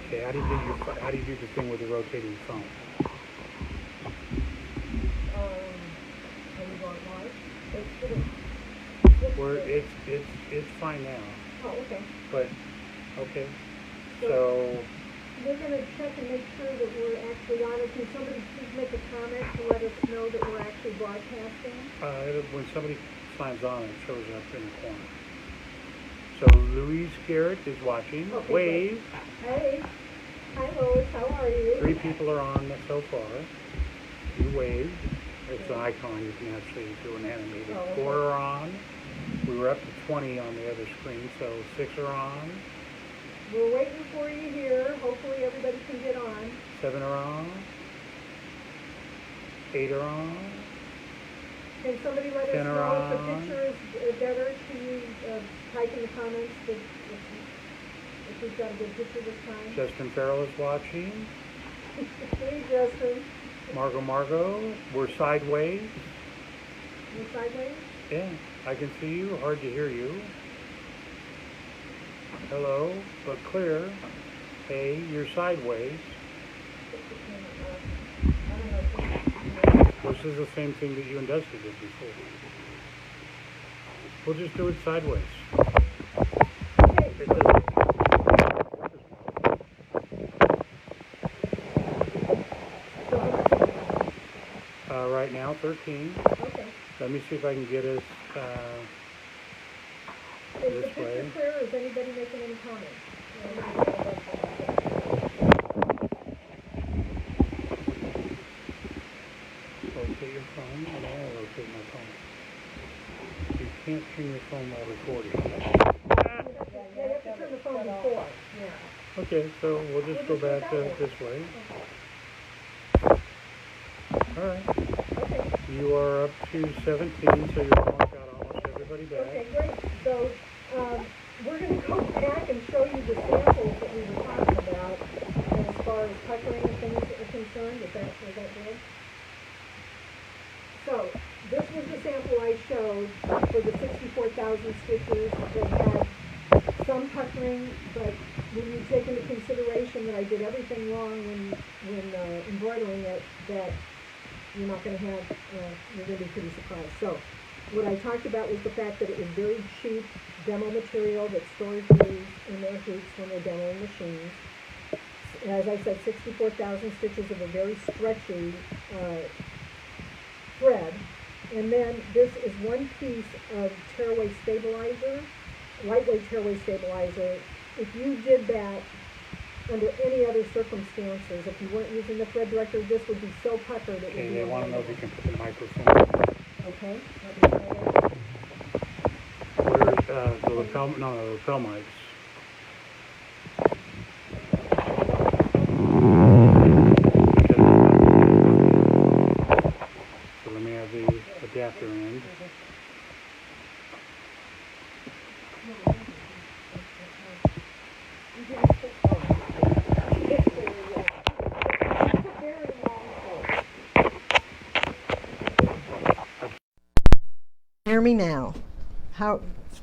Okay, how do you do the thing with the rotating phone? Are you going live? It's fine now. Oh, okay. But okay. So We're going to check and make sure that we're actually on it. Can somebody please make a comment to let us know that we're actually broadcasting? when somebody signs on, it shows up in the corner. So Louise Garrett is watching. Okay, Wave. Hey. Hi, Lois. How are you? 3 people are on so far. You waved. It's an icon. You can actually do an animated. Oh, okay. 4 are on. We were up to 20 on the other screen, so 6 are on. We're waiting for you here. Hopefully everybody can get on. 7 are on. 8 are on. Can somebody let us 10 are know if the on. picture is better? Can you type in the comments if we've got a good picture this time? Justin Farrell is watching. Hey, Justin. Margot, we're sideways. You're sideways? Yeah, I can see you. Hard to hear you. Hello, but clear. Hey, you're sideways. This is the same thing that you and Dusty did before. We'll just do it sideways. Okay. It doesn't- right now, 13. Okay. Let me see if I can get us Is the this picture way. clear, or is anybody making any comments? Rotate your phone, and I'll rotate my phone. You can't turn your phone while recording. Yeah, you have to turn the phone before. Yeah. Okay, so we'll just go back this way. Alright. Okay. You are up to 17, so you've almost got almost everybody back. Okay, great. So we're going to go back and show you the samples that we were talking about as far as puckering and things that are concerned. Was that good? So this was the sample I showed for the 64,000 stitches that had some puckering, but when you take into consideration that I did everything wrong when embroidering it, that you're not going to have, you're going to be pretty surprised. So what I talked about was the fact that it was very cheap demo material that stores use in their hoops when they're demoing machines. As I said, 64,000 stitches of a very stretchy thread. And then this is one piece of tearaway stabilizer, lightweight tearaway stabilizer. If you did that under any other circumstances, if you weren't using the thread director, this would be so puckered it would Okay, be they want to know if you unbelievable. can put the microphone. Okay. Where's the lapel? No, the lapel mics. So let me have the adapter in. Hear me now.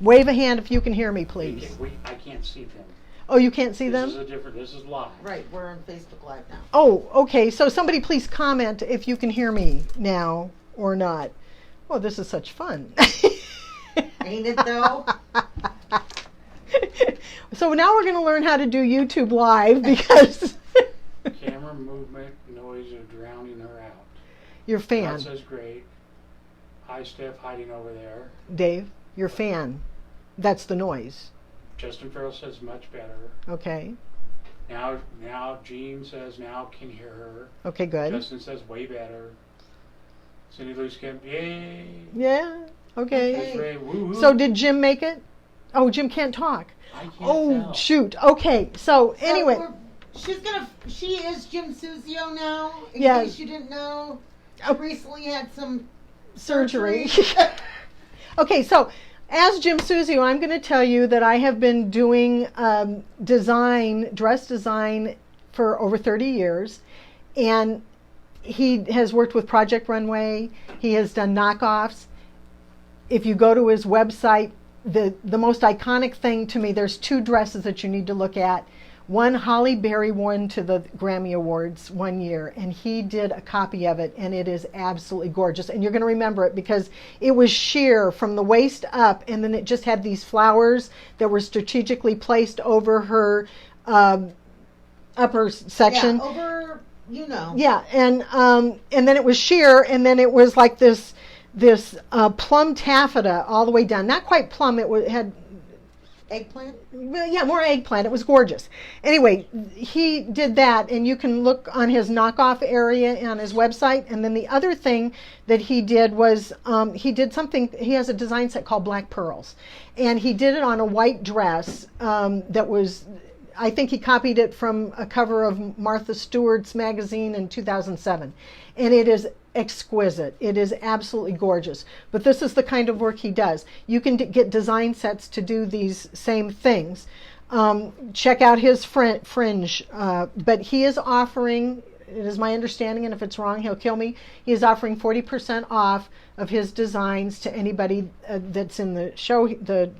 Wave a hand if you can hear me, please. I can't see them. Oh, you can't see them? This is live. Right, we're on Facebook Live now. Oh, okay. So somebody please comment if you can hear me now or not. Oh, this is such fun. Ain't it though? So now we're going to learn how to do YouTube Live because Camera movement, noise are drowning her out. your fan, That says great. Hi, Steph, hiding over there. Dave, your fan. That's the noise. Justin Farrell says much better. Okay. Now Jean says now can hear her. Okay, good. Justin says way better. Cindy Lou Skip, yay. Yeah. Okay. Okay. Ray, woo-hoo. So did Jim make it? Oh, Jim can't talk. I can't Oh, tell. shoot. Okay. So anyway. She is Jim Suzio now, in Yeah. case you didn't know. She Oh. recently had some Surgery. Okay, so as Jim Suzio, I'm going to tell you that I have been doing dress design for over 30 years, and he has worked with Project Runway. He has done knockoffs. If you go to his website, the most iconic thing to me, there's 2 dresses that you need to look at. One, Holly Berry won to the Grammy Awards one year, and he did a copy of it, and it is absolutely gorgeous. And you're going to remember it because it was sheer from the waist up, and then it just had these flowers that were strategically placed over her upper section. Yeah, over, you know. Yeah, and then it was sheer, and then it was like this plum taffeta all the way down. Not quite plum. It had Eggplant? well, yeah, more eggplant. It was gorgeous. Anyway, he did that, and you can look on his knockoff area on his website. And then the other thing that he did was he did something. He has a design set called Black Pearls, and he did it on a white dress that was. I think he copied it from a cover of Martha Stewart's magazine in 2007. And it is exquisite. It is absolutely gorgeous. But this is the kind of work he does. You can get design sets to do these same things. Check out his fringe. But he is offering, it is my understanding, and if it's wrong, he'll kill me, he is offering 40% off of his designs to anybody that's in the show, the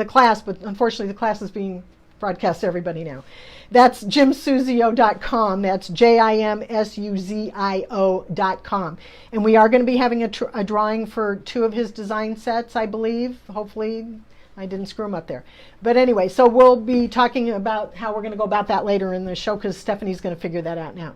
class, but unfortunately the class is being broadcast to everybody now. That's jimsuzio.com. That's JIMSUZIO.com. And we are going to be having a drawing for 2 of his design sets, I believe. Hopefully I didn't screw them up there. But anyway, so we'll be talking about how we're going to go about that later in the show because Stephanie's going to figure that out now.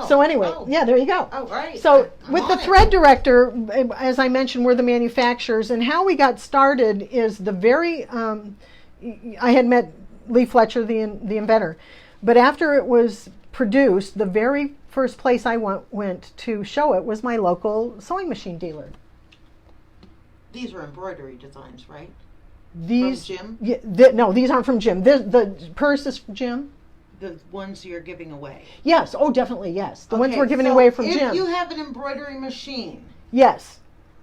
So anyway, yeah, there you go. Oh, right. So I'm with the on it. thread director, as I mentioned, we're the manufacturers. And how we got started is the very, I had met Lee Fletcher, the inventor. But after it was produced, the very first place I went to show it was my local sewing machine dealer. These are embroidery designs, right? These, From Jim? Yeah, no, these aren't from Jim. The purse is from Jim. The ones you're giving away. Yes. Oh, definitely, yes. The ones Okay, we're giving so away from if Jim. you have an embroidery machine, Yes.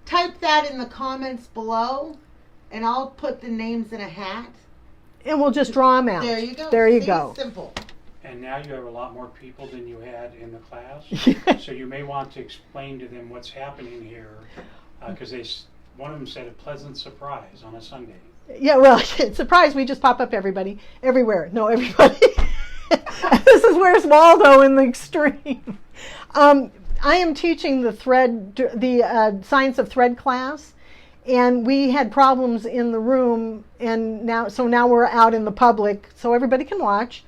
type that in the comments below, and I'll put the names in a hat. And we'll just draw them out. There you go. There you See? go. Simple. And now you have a lot more people than you had in the class. So you may want to explain to them what's happening here, because one of them said a pleasant surprise on a Sunday. Yeah, well, surprise, we just pop up everywhere. No, everybody. This is where's Waldo in the extreme. I am teaching the science of thread class, and we had problems in the room, and now we're out in the public so everybody can watch.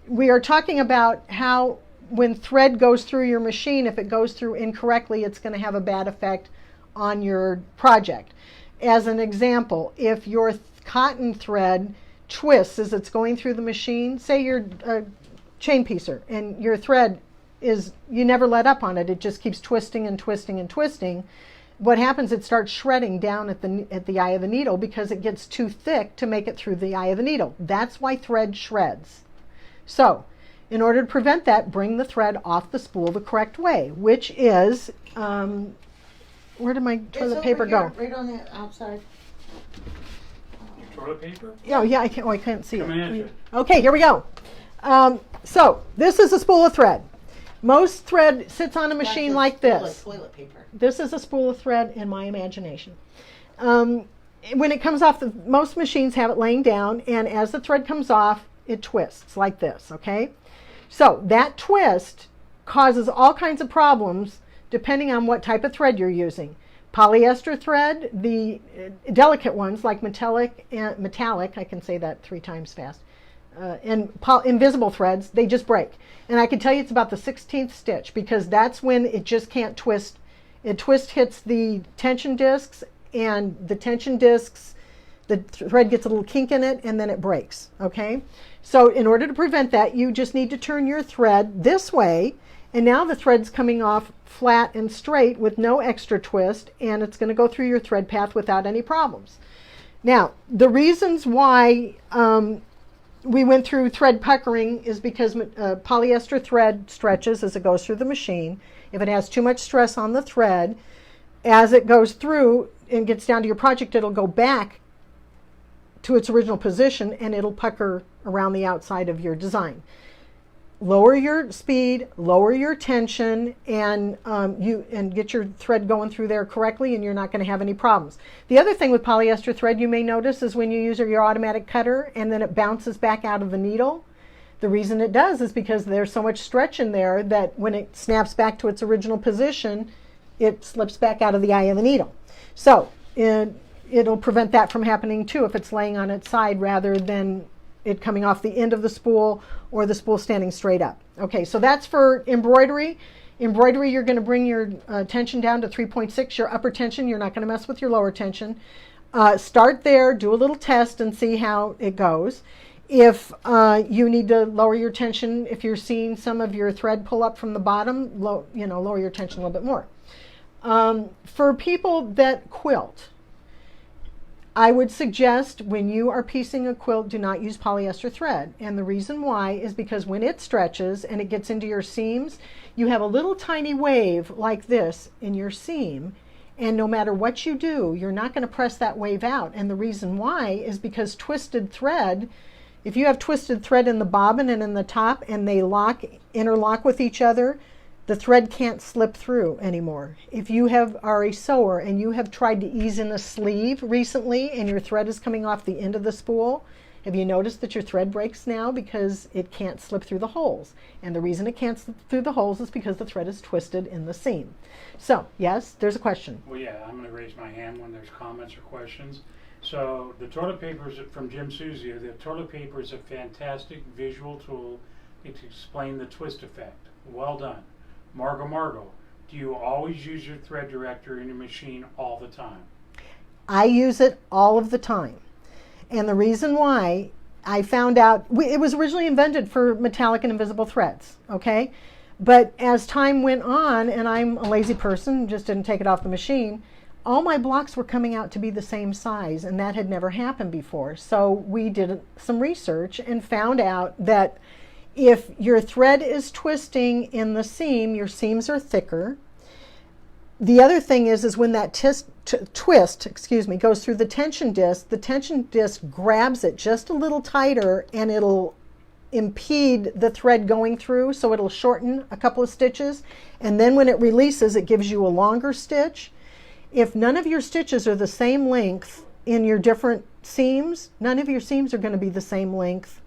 We are talking about how when thread goes through your machine, if it goes through incorrectly, it's going to have a bad effect on your project. As an example, if your cotton thread twists as it's going through the machine, say you're a chain piecer and your thread you never let up on it, it just keeps twisting and twisting and twisting. What happens, it starts shredding down at the eye of the needle because it gets too thick to make it through the eye of the needle. That's why thread shreds. So, in order to prevent that, bring the thread off the spool the correct way, which is, where did my toilet paper go? Right on the outside. Your toilet paper? Yeah, I can't see Coming it. at you. Okay, here we go. So, this is a spool of thread. Most thread sits on a machine like this. Toilet paper. This is a spool of thread in my imagination. When it comes off, most machines have it laying down, and as the thread comes off, it twists like this, okay? So that twist causes all kinds of problems depending on what type of thread you're using. Polyester thread, the delicate ones like metallic, I can say that 3 times fast, and invisible threads, they just break. And I can tell you it's about the 16th stitch because that's when it just can't twist. It hits the tension discs, and the tension discs, the thread gets a little kink in it, and then it breaks, okay? So in order to prevent that, you just need to turn your thread this way, and now the thread's coming off flat and straight with no extra twist, and it's going to go through your thread path without any problems. Now, the reasons why we went through thread puckering is because polyester thread stretches as it goes through the machine. If it has too much stress on the thread, as it goes through and gets down to your project, it'll go back to its original position and it'll pucker around the outside of your design. lower your speed, lower your tension, and get your thread going through there correctly, and you're not going to have any problems. The other thing with polyester thread you may notice is when you use your automatic cutter and then it bounces back out of the needle. The reason it does is because there's so much stretch in there that when it snaps back to its original position, it slips back out of the eye of the needle. So it'll prevent that from happening too if it's laying on its side rather than it coming off the end of the spool or the spool standing straight up. Okay, so that's for embroidery. Embroidery, you're going to bring your tension down to 3.6, your upper tension. You're not going to mess with your lower tension. Start there, do a little test and see how it goes. If you need to lower your tension, if you're seeing some of your thread pull up from the bottom, lower your tension a little bit more. For people that quilt, I would suggest when you are piecing a quilt, do not use polyester thread. And the reason why is because when it stretches and it gets into your seams, you have a little tiny wave like this in your seam. And no matter what you do, you're not going to press that wave out. And the reason why is because twisted thread, if you have twisted thread in the bobbin and in the top and they interlock with each other, the thread can't slip through anymore. If you are a sewer and you have tried to ease in a sleeve recently and your thread is coming off the end of the spool, have you noticed that your thread breaks now because it can't slip through the holes? And the reason it can't slip through the holes is because the thread is twisted in the seam. So, yes, there's a question. Well, yeah, I'm going to raise my hand when there's comments or questions. So the toilet paper is from Jim Suzio. The toilet paper is a fantastic visual tool to explain the twist effect. Well done. Margot, do you always use your thread director in your machine all the time? I use it all of the time. And the reason why, I found out, it was originally invented for metallic and invisible threads, okay? But as time went on, and I'm a lazy person, just didn't take it off the machine, all my blocks were coming out to be the same size, and that had never happened before. So we did some research and found out that if your thread is twisting in the seam, your seams are thicker. The other thing is when that twist goes through the tension disc grabs it just a little tighter and it'll impede the thread going through, so it'll shorten a couple of stitches. And then when it releases, it gives you a longer stitch. If none of your stitches are the same length in your different seams, none of your seams are going to be the same length.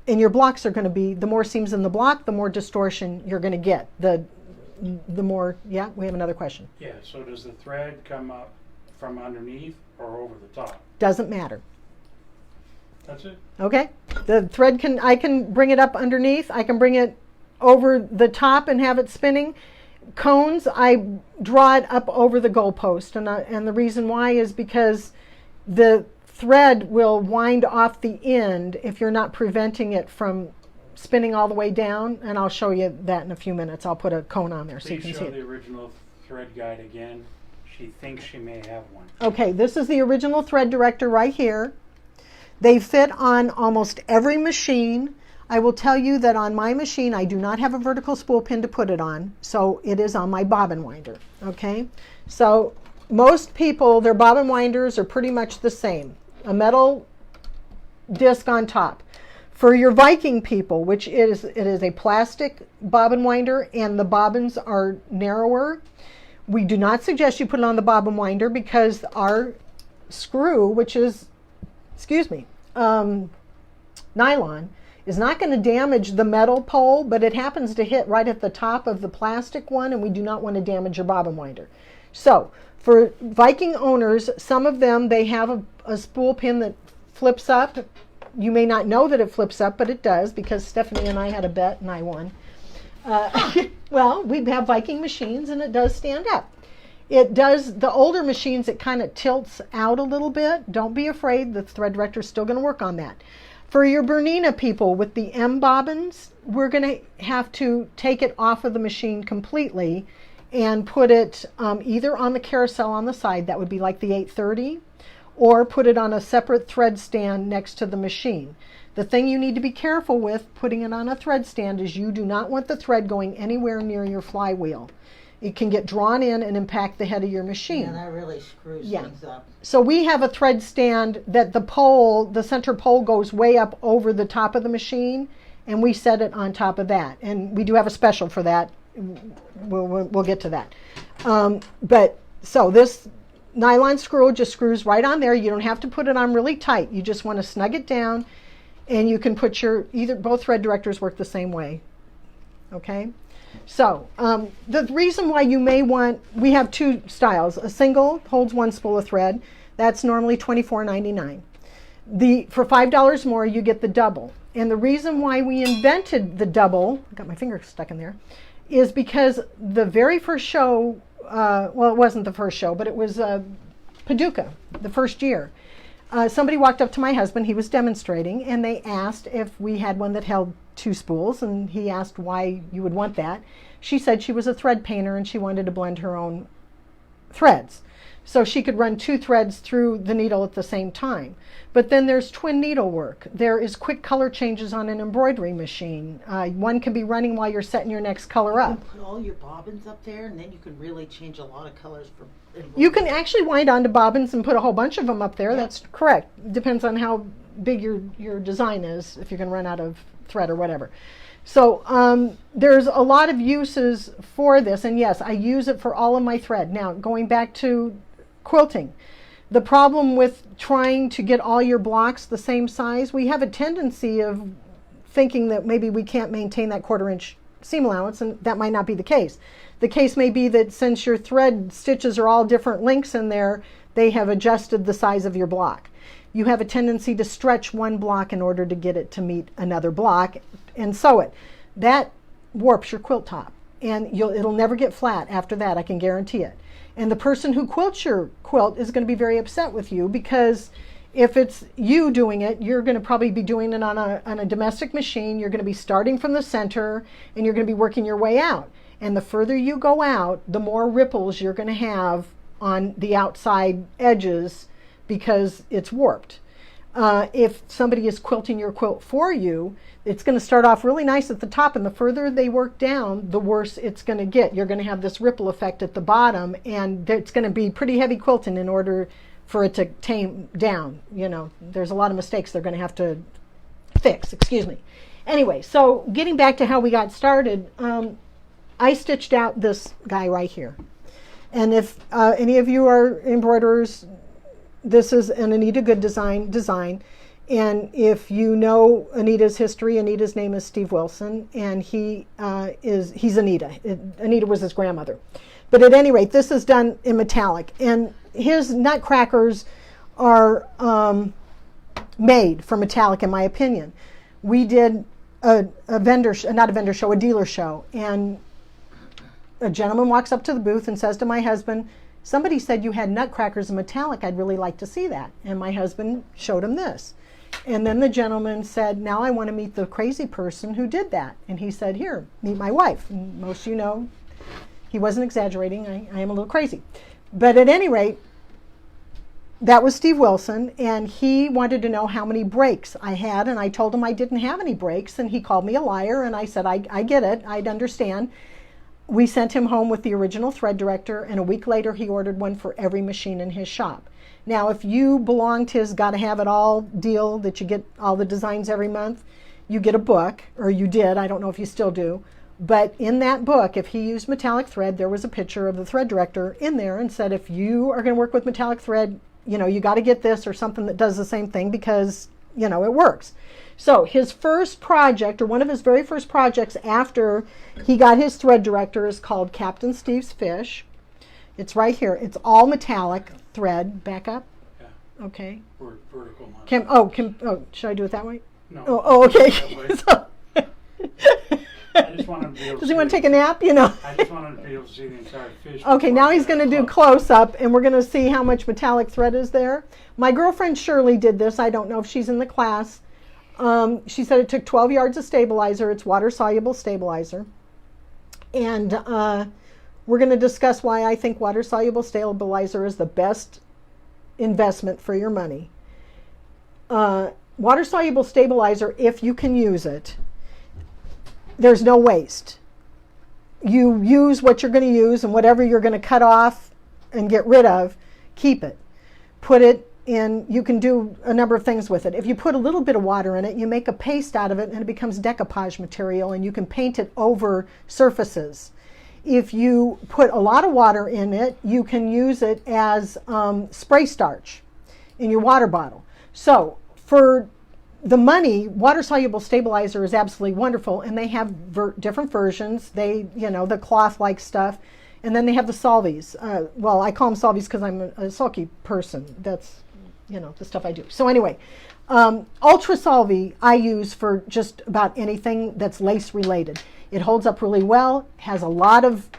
And your blocks are going to be, the more seams in the block, the more distortion you're going to get. The more, yeah, we have another question. Yeah, so does the thread come up from underneath or over the top? Doesn't matter. That's it? Okay. The thread I can bring it up underneath. I can bring it over the top and have it spinning. Cones, I draw it up over the goalpost. And the reason why is because the thread will wind off the end if you're not preventing it from spinning all the way down, and I'll show you that in a few minutes. I'll put a cone on there so you Please can show see the it. original thread guide again. She thinks she may have one. Okay, this is the original thread director right here. They fit on almost every machine. I will tell you that on my machine I do not have a vertical spool pin to put it on, so it is on my bobbin winder. Okay, so most people, their bobbin winders are pretty much the same. A metal disc on top. For your Viking people, it is a plastic bobbin winder and the bobbins are narrower. We do not suggest you put it on the bobbin winder because our screw, which is, nylon, is not going to damage the metal pole, but it happens to hit right at the top of the plastic one, and we do not want to damage your bobbin winder. So for Viking owners, some of them, they have a spool pin that flips up. You may not know that it flips up, but it does, because Stephanie and I had a bet and I won. Well, we have Viking machines and it does stand up. It does, the older machines, it kind of tilts out a little bit. Don't be afraid, the thread director is still going to work on that. For your Bernina people with the M bobbins, we're going to have to take it off of the machine completely and put it either on the carousel on the side, that would be like the 830, or put it on a separate thread stand next to the machine. The thing you need to be careful with putting it on a thread stand is you do not want the thread going anywhere near your flywheel. It can get drawn in and impact the head of your machine. Yeah, that really screws things up. So we have a thread stand that the center pole goes way up over the top of the machine, and we set it on top of that. And we do have a special for that. We'll get to that. But so this nylon screw just screws right on there. You don't have to put it on really tight. You just want to snug it down, and you can put both thread directors work the same way. Okay? So the reason why you may want, we have two styles. A single holds one spool of thread. That's normally $24.99. For $5 more, you get the double. And the reason why we invented the double, I got my finger stuck in there, is because the very first show, well, it wasn't the first show, but it was Paducah, the first year. Somebody walked up to my husband, he was demonstrating, and they asked if we had one that held two spools, and he asked why you would want that. She said she was a thread painter and she wanted to blend her own threads. So she could run two threads through the needle at the same time. But then there's twin needle work. There is quick color changes on an embroidery machine. One can be running while you're setting your next color up. You can put all your bobbins up there, and then you can really change a lot of colors for embroidery. You can actually wind onto bobbins and put a whole bunch of them up there. Yeah. That's correct. Depends on how big your design is, if you're going to run out of thread or whatever. So there's a lot of uses for this, and yes, I use it for all of my thread. Now, going back to quilting, the problem with trying to get all your blocks the same size, we have a tendency of thinking that maybe we can't maintain that 1/4 inch seam allowance, and that might not be the case. The case may be that since your thread stitches are all different lengths in there, they have adjusted the size of your block. You have a tendency to stretch one block in order to get it to meet another block and sew it. That warps your quilt top, and it'll never get flat after that, I can guarantee it. And the person who quilts your quilt is going to be very upset with you, because if it's you doing it, you're going to probably be doing it on a domestic machine. You're going to be starting from the center, and you're going to be working your way out. And the further you go out, the more ripples you're going to have on the outside edges, because it's warped. If somebody is quilting your quilt for you, it's going to start off really nice at the top, and the further they work down, the worse it's going to get. You're going to have this ripple effect at the bottom, and it's going to be pretty heavy quilting in order for it to tame down. You know, there's a lot of mistakes they're going to have to fix. Excuse me. Anyway, so getting back to how we got started, I stitched out this guy right here. And if any of you are embroiderers, this is an Anita Good design. And if you know Anita's history, Anita's name is Steve Wilson, and he's Anita. Anita was his grandmother. But at any rate, this is done in metallic. And his nutcrackers are made for metallic, in my opinion. We did a dealer show, and a gentleman walks up to the booth and says to my husband, "Somebody said you had nutcrackers in metallic. I'd really like to see that." And my husband showed him this. And then the gentleman said, "Now I want to meet the crazy person who did that." And he said, "Here, meet my wife." And most of you know, he wasn't exaggerating. I am a little crazy. But at any rate, that was Steve Wilson, and he wanted to know how many breaks I had, and I told him I didn't have any breaks, and he called me a liar, and I said, I get it, I'd understand. We sent him home with the original thread director, and a week later he ordered one for every machine in his shop. Now, if you belong to his Gotta Have It All deal, that you get all the designs every month, you get a book, or you did, I don't know if you still do, but in that book, if he used metallic thread, there was a picture of the thread director in there and said, if you are going to work with metallic thread, you know, you got to get this or something that does the same thing, because, you know, it works. So his first project, or one of his very first projects after he got his thread director, is called Captain Steve's Fish. It's right here. It's all metallic thread. Back up. Yeah. Okay. Or vertical. Should I do it that way? No. Oh, okay. So, I just want him to be able does he want to take a nap? You know. I just want him to be able to see the entire fish. Okay, now he's going to do close up, and we're going to see how much metallic thread is there. My girlfriend Shirley did this. I don't know if she's in the class. She said it took 12 yards of stabilizer. It's water-soluble stabilizer. And we're going to discuss why I think water-soluble stabilizer is the best investment for your money. Water-soluble stabilizer, if you can use it, there's no waste. You use what you're going to use, and whatever you're going to cut off and get rid of, keep it. Put it and you can do a number of things with it. If you put a little bit of water in it, you make a paste out of it and it becomes decoupage material, and you can paint it over surfaces. If you put a lot of water in it, you can use it as spray starch in your water bottle. So for the money, water-soluble stabilizer is absolutely wonderful, and they have different versions. They, the cloth-like stuff, and then they have the solvies. Well, I call them solvies because I'm a sulky person. That's, the stuff I do. So anyway, Ultra Solvi I use for just about anything that's lace-related. It holds up really well, has a lot of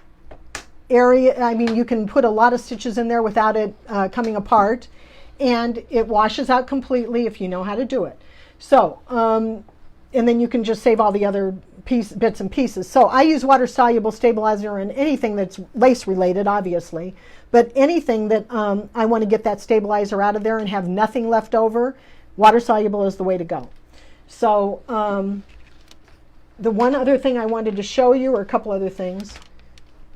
area. I mean, you can put a lot of stitches in there without it coming apart, and it washes out completely if you know how to do it. So, and then you can just save all the other bits and pieces. So I use water-soluble stabilizer in anything that's lace-related, obviously, but anything that I want to get that stabilizer out of there and have nothing left over, water-soluble is the way to go. So the one other thing I wanted to show you, or a couple other things,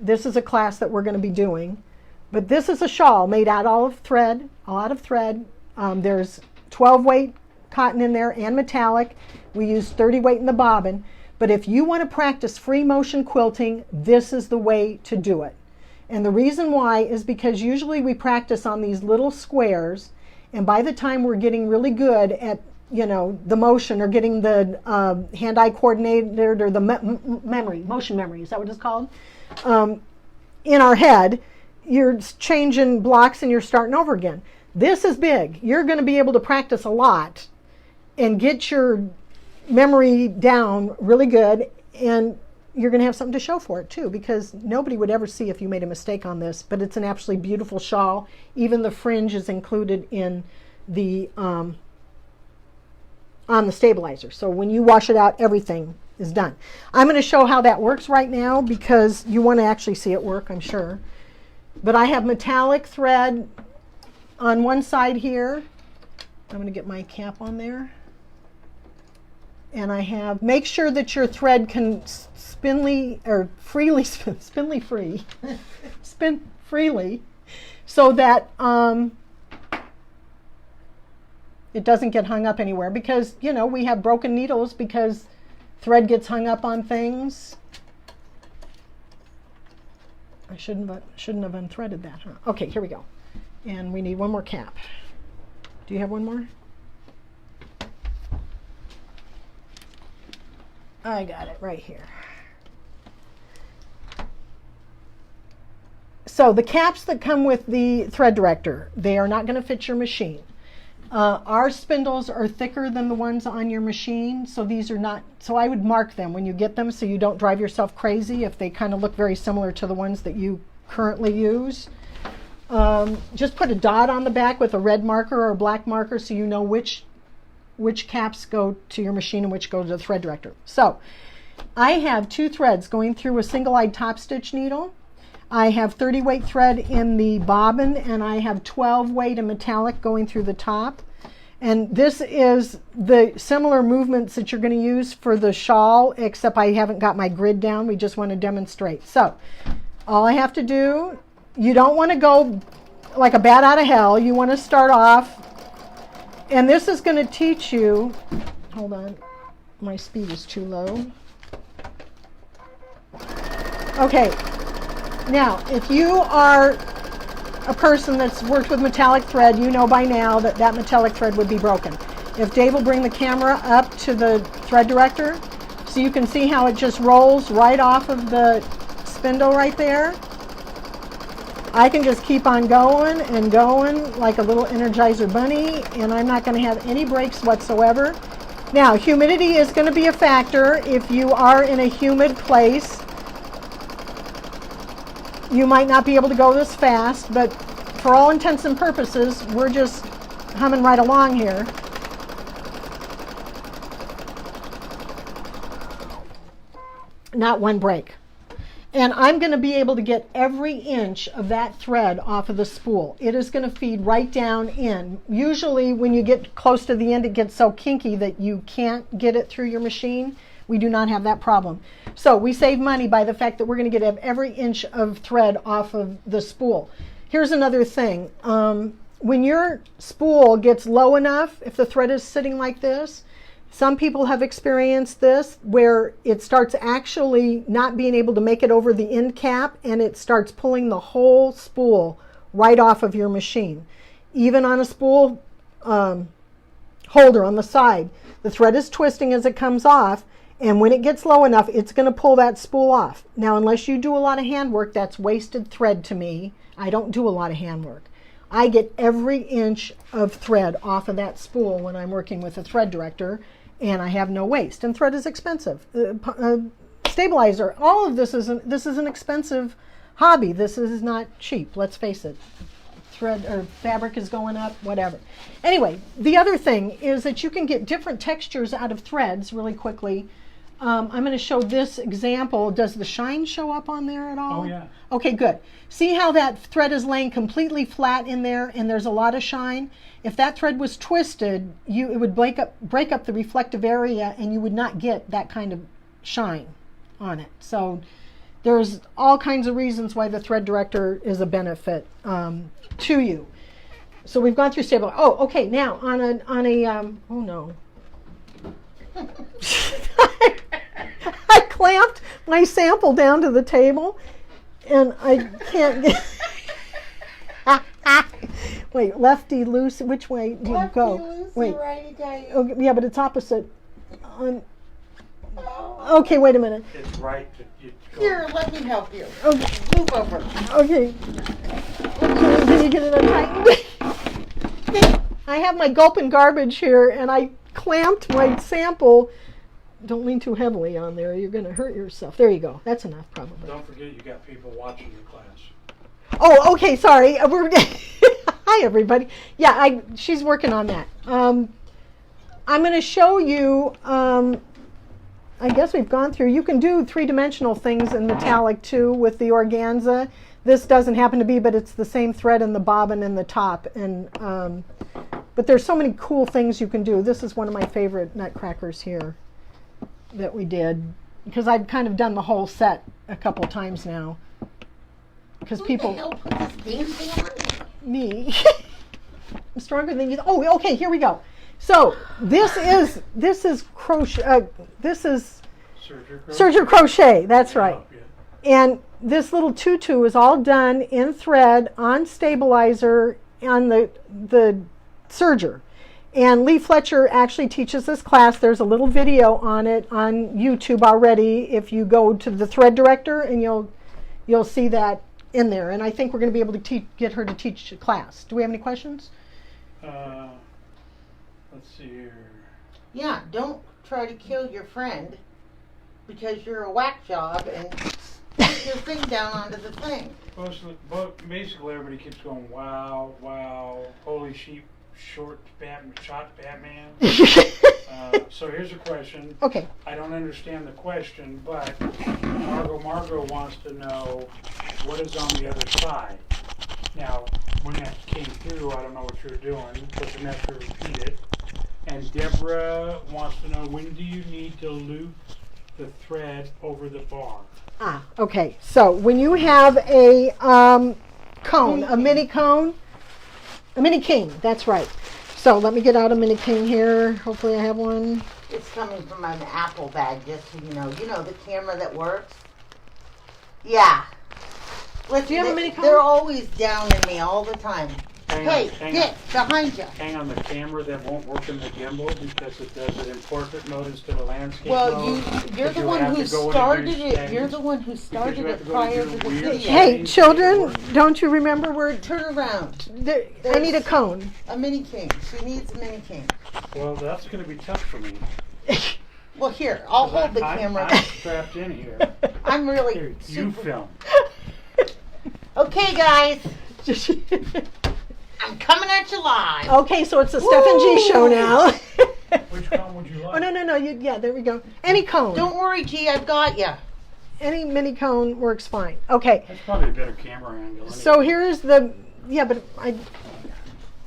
this is a class that we're going to be doing, but this is a shawl made out of thread, there's 12 weight cotton in there and metallic. We use 30 weight in the bobbin, but if you want to practice free motion quilting, this is the way to do it. And the reason why is because usually we practice on these little squares, and by the time we're getting really good at the motion, or getting the hand-eye coordinated, or the motion memory, is that what it's called? In our head, you're changing blocks and you're starting over again. This is big. You're going to be able to practice a lot and get your memory down really good, and you're going to have something to show for it too, because nobody would ever see if you made a mistake on this. But it's an absolutely beautiful shawl. Even the fringe is included in the on the stabilizer. So when you wash it out, everything is done. I'm going to show how that works right now because you want to actually see it work, I'm sure. But I have metallic thread on one side here. I'm going to get my cap on there. And I have, make sure that your thread can spin freely, so that it doesn't get hung up anywhere, because we have broken needles because thread gets hung up on things. I shouldn't have unthreaded that, huh? Okay, here we go. And we need one more cap. Do you have one more? I got it right here. So the caps that come with the thread director, they are not going to fit your machine. Our spindles are thicker than the ones on your machine, so these are not, so I would mark them when you get them so you don't drive yourself crazy if they kind of look very similar to the ones that you currently use. Just put a dot on the back with a red marker or a black marker so you know which caps go to your machine and which go to the thread director. So I have 2 threads going through a single-eyed top stitch needle. I have 30 weight thread in the bobbin, and I have 12 weight in metallic going through the top. And this is the similar movements that you're going to use for the shawl, except I haven't got my grid down. We just want to demonstrate. So all I have to do, you don't want to go like a bat out of hell. You want to start off, and this is going to teach you, hold on, my speed is too low. Okay. Now, if you are a person that's worked with metallic thread, you know by now that that metallic thread would be broken. If Dave will bring the camera up to the thread director so you can see how it just rolls right off of the spindle right there, I can just keep on going and going like a little Energizer bunny, and I'm not going to have any breaks whatsoever. Now, humidity is going to be a factor. If you are in a humid place, you might not be able to go this fast, but for all intents and purposes, we're just humming right along here. Not one break. And I'm going to be able to get every inch of that thread off of the spool. It is going to feed right down in. Usually when you get close to the end, it gets so kinky that you can't get it through your machine. We do not have that problem. So we save money by the fact that we're going to get every inch of thread off of the spool. Here's another thing. when your spool gets low enough, if the thread is sitting like this, some people have experienced this where it starts actually not being able to make it over the end cap, and it starts pulling the whole spool right off of your machine. Even on a spool holder on the side, the thread is twisting as it comes off, and when it gets low enough, it's going to pull that spool off. Now, unless you do a lot of handwork, that's wasted thread to me. I don't do a lot of handwork. I get every inch of thread off of that spool when I'm working with a thread director, and I have no waste. And thread is expensive. Stabilizer, all of this is an expensive hobby. This is not cheap, let's face it. Thread or fabric is going up, whatever. Anyway, the other thing is that you can get different textures out of threads really quickly. I'm going to show this example. Does the shine show up on there at all? Oh, yeah. Okay, good. See how that thread is laying completely flat in there and there's a lot of shine? If that thread was twisted, it would break up the reflective area, and you would not get that kind of shine on it. So there's all kinds of reasons why the thread director is a benefit to you. So we've gone through stable. Oh, okay. Now on a oh no. I clamped my sample down to the table, and I can't get. Wait, lefty loose. Which way do you go? Loosey, Wait. righty tighty. Okay, yeah, but it's opposite. Okay, wait a minute. It's right to go. Here, let me help you. Okay, Move over. okay. Can you get it untightened? I have my gulp and garbage here, and I clamped my sample. Don't lean too heavily on there. You're going to hurt yourself. There you go. That's enough, probably. Don't forget you got people watching your class. Oh, okay. Sorry. Hi, everybody. Yeah, she's working on that. I'm going to show you. I guess we've gone through. You can do three-dimensional things in metallic too with the organza. This doesn't happen to be, but it's the same thread in the bobbin and the top. And but there's so many cool things you can do. This is one of my favorite nutcrackers here that we did, because I've kind of done the whole set a couple times now. Because people, Who the hell put this thing on? me, I'm stronger than you. Oh, okay, here we go. So this is crochet. This is serger crochet. That's right. Oh, yeah. And this little tutu is all done in thread on stabilizer on the serger. And Lee Fletcher actually teaches this class. There's a little video on it on YouTube already. If you go to the thread director, and you'll see that in there. And I think we're going to be able to get her to teach a class. Do we have any questions? Let's see here. Yeah, don't try to kill your friend because you're a whack job and stick your thing down onto the thing. Basically, everybody keeps going, wow, wow, holy sheep, shot Batman. So here's a question. Okay. I don't understand the question, but Margot wants to know what is on the other side. Now, when that came through, I don't know what you're doing, but you have to repeat it. And Deborah wants to know, when do you need to loop the thread over the bar? Ah, okay. So when you have a cone, a mini cone, a mini king, that's right. So let me get out a mini king here. Hopefully I have one. It's coming from an Apple bag, just so you know. You know the camera that works? Yeah. Do you have a mini cone? They're always down in me all the time. Hey, Dick, behind you. Hang on, the camera that won't work in the gimbal because it does it in portrait mode instead of landscape Well, mode. you're the one who started it. You're the one who started it prior to the video. Hey, children, don't you remember Turn around. I need a cone. A mini king. She needs a mini king. Well, that's going to be tough for me. Well, here, I'll hold the camera. I'm strapped in here. I'm really Here, you super. film. Okay, guys, I'm coming at you live. Okay, so it's a Steph and G show now. Which cone would you like? Oh, no. Yeah, there we go. Any cone. Don't worry, G, I've got you. Any mini cone works fine. Okay. That's probably a better camera angle. Anyway. So here is the, but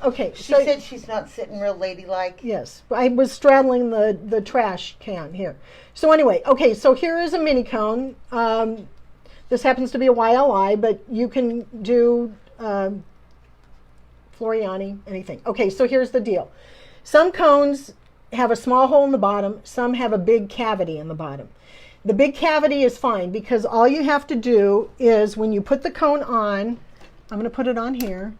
okay. She said she's not sitting real ladylike. Yes, I was straddling the trash can here. So anyway, okay, so here is a mini cone. This happens to be a YLI, but you can do Floriani, anything. Okay, so here's the deal. Some cones have a small hole in the bottom. Some have a big cavity in the bottom. The big cavity is fine because all you have to do is when you put the cone on, I'm going to put it on here.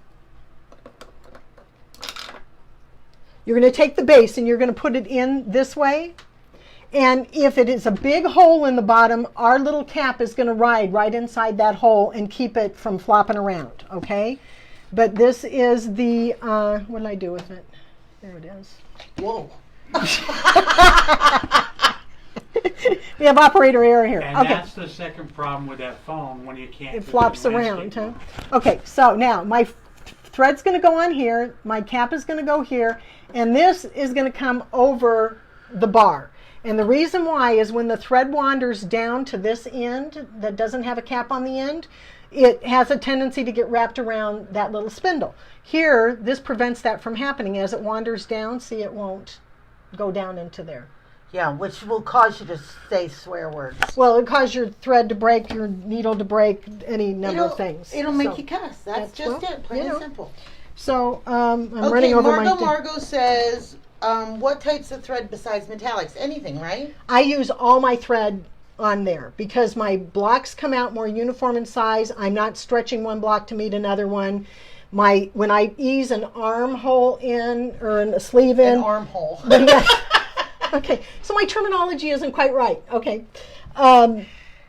You're going to take the base and you're going to put it in this way. And if it is a big hole in the bottom, our little cap is going to ride right inside that hole and keep it from flopping around, okay? But this is the, what did I do with it? There it is. Whoa. We have operator error here. And okay. that's the second problem with that phone when you can't. It do flops the around, landscape huh? mode. Okay, so now my thread's going to go on here, my cap is going to go here, and this is going to come over the bar. And the reason why is when the thread wanders down to this end that doesn't have a cap on the end, it has a tendency to get wrapped around that little spindle. Here, this prevents that from happening. As it wanders down, see, it won't go down into there. Yeah, which will cause you to say swear words. Well, it causes your thread to break, your needle to break, any number of things. It'll make So- you cuss. That's just well, it, plain you know. and simple. So I'm running over my. Margot says, what types of thread besides metallics? Anything, right? I use all my thread on there because my blocks come out more uniform in size. I'm not stretching one block to meet another one. When I ease an armhole in or a sleeve in. An armhole. Okay, so my terminology isn't quite right. Okay.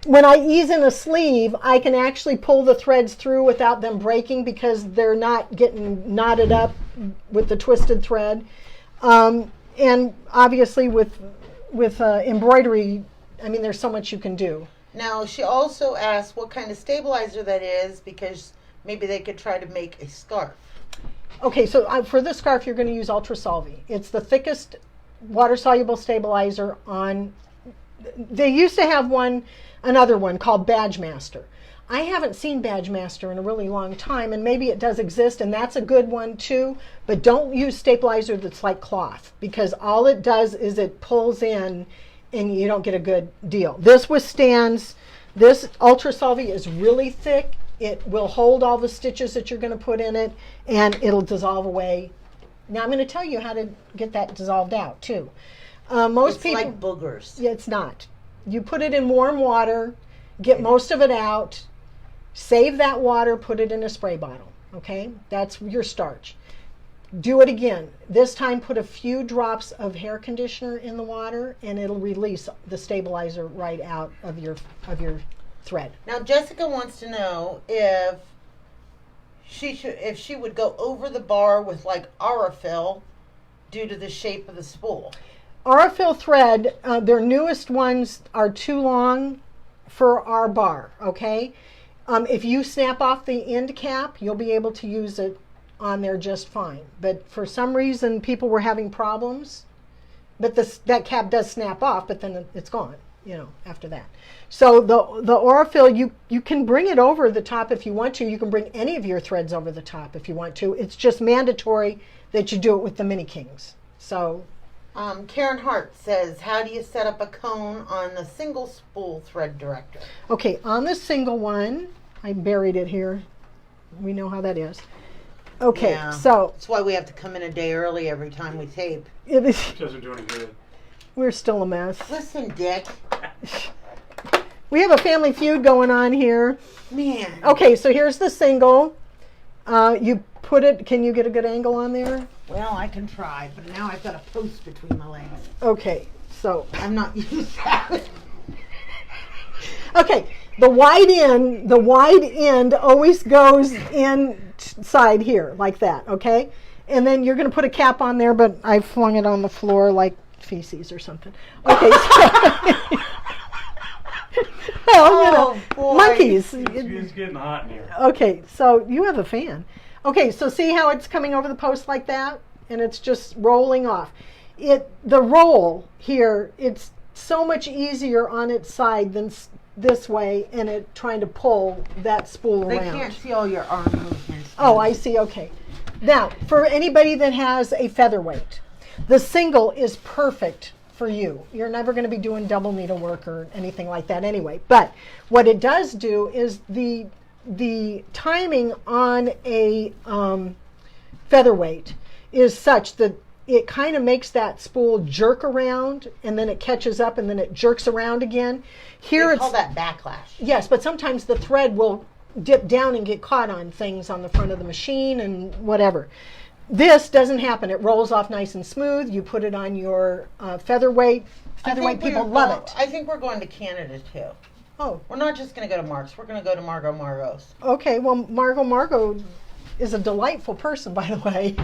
When I ease in a sleeve, I can actually pull the threads through without them breaking because they're not getting knotted up with the twisted thread. And obviously with embroidery, I mean, there's so much you can do. Now, she also asked what kind of stabilizer that is because maybe they could try to make a scarf. Okay, so for this scarf, you're going to use Ultra Solvi. It's the thickest water-soluble stabilizer on. They used to have another one called Badge Master. I haven't seen Badge Master in a really long time, and maybe it does exist, and that's a good one too. But don't use stabilizer that's like cloth because all it does is it pulls in, and you don't get a good deal. This withstands. This Ultra Solvi is really thick. It will hold all the stitches that you're going to put in it, and it'll dissolve away. Now I'm going to tell you how to get that dissolved out too. Most It's people, like boogers. yeah, it's not. You put it in warm water, get most of it out, save that water, put it in a spray bottle. Okay, that's your starch. Do it again. This time, put a few drops of hair conditioner in the water, and it'll release the stabilizer right out of your thread. Now, Jessica wants to know if she would go over the bar with like Aurifil due to the shape of the spool. Aurifil thread, their newest ones are too long for our bar, okay? If you snap off the end cap, you'll be able to use it on there just fine. But for some reason, people were having problems. But that cap does snap off, but then it's gone, after that. So the Aurifil, you can bring it over the top if you want to. You can bring any of your threads over the top if you want to. It's just mandatory that you do it with the Mini Kings. So... Karen Hart says, how do you set up a cone on the single spool thread director? Okay, on the single one, I buried it here. We know how that is. Okay, Yeah. so That's why we have to come in a day early every time we tape. it is, It doesn't do any good. we're still a mess. Listen, Dick. We have a family feud going on here. Man. Okay, so here's the single. You put it, can you get a good angle on there? Well, I can try, but now I've got a post between my legs. Okay, so, I'm not used to that. okay, the wide end always goes inside here, like that, okay? And then you're going to put a cap on there, but I flung it on the floor like feces or something. Okay, so... Well, boy. monkeys. It's getting hot in here. Okay, so you have a fan. Okay, so see how it's coming over the post like that? And it's just rolling off. The roll here, it's so much easier on its side than this way, and it trying to pull that spool They around. can't see all your arm movements. Oh, I see, okay. Now, for anybody that has a featherweight, the single is perfect for you. You're never going to be doing double needlework or anything like that anyway. But what it does do is the timing on a featherweight is such that it kind of makes that spool jerk around, and then it catches up, and then it jerks around again. Here They it's call that backlash. yes, but sometimes the thread will dip down and get caught on things on the front of the machine and whatever. This doesn't happen. It rolls off nice and smooth. You put it on your featherweight. Featherweight people love it. I think we're going to Canada too. Oh, We're not just going to go to Mark's. We're going to go to Margot's. okay. Well, Margot is a delightful person, by the way.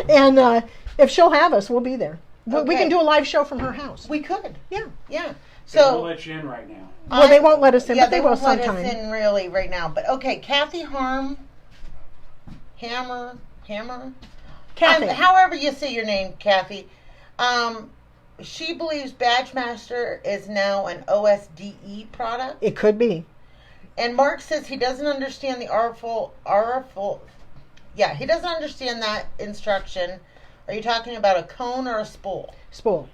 And if she'll have us, we'll be there. We Okay. can do a live show from her house. We could. Yeah. Yeah. They won't So let you in right now. Well, they won't let us in, yeah, but they will won't let sometime. us in really right now. But okay, Kathy Hammer. Kathy. However you say your name, Kathy. She believes Badgemaster is now an OSDE product. It could be. And Mark says he doesn't understand the artful. Yeah, he doesn't understand that instruction. Are you talking about a cone or a spool? Spool.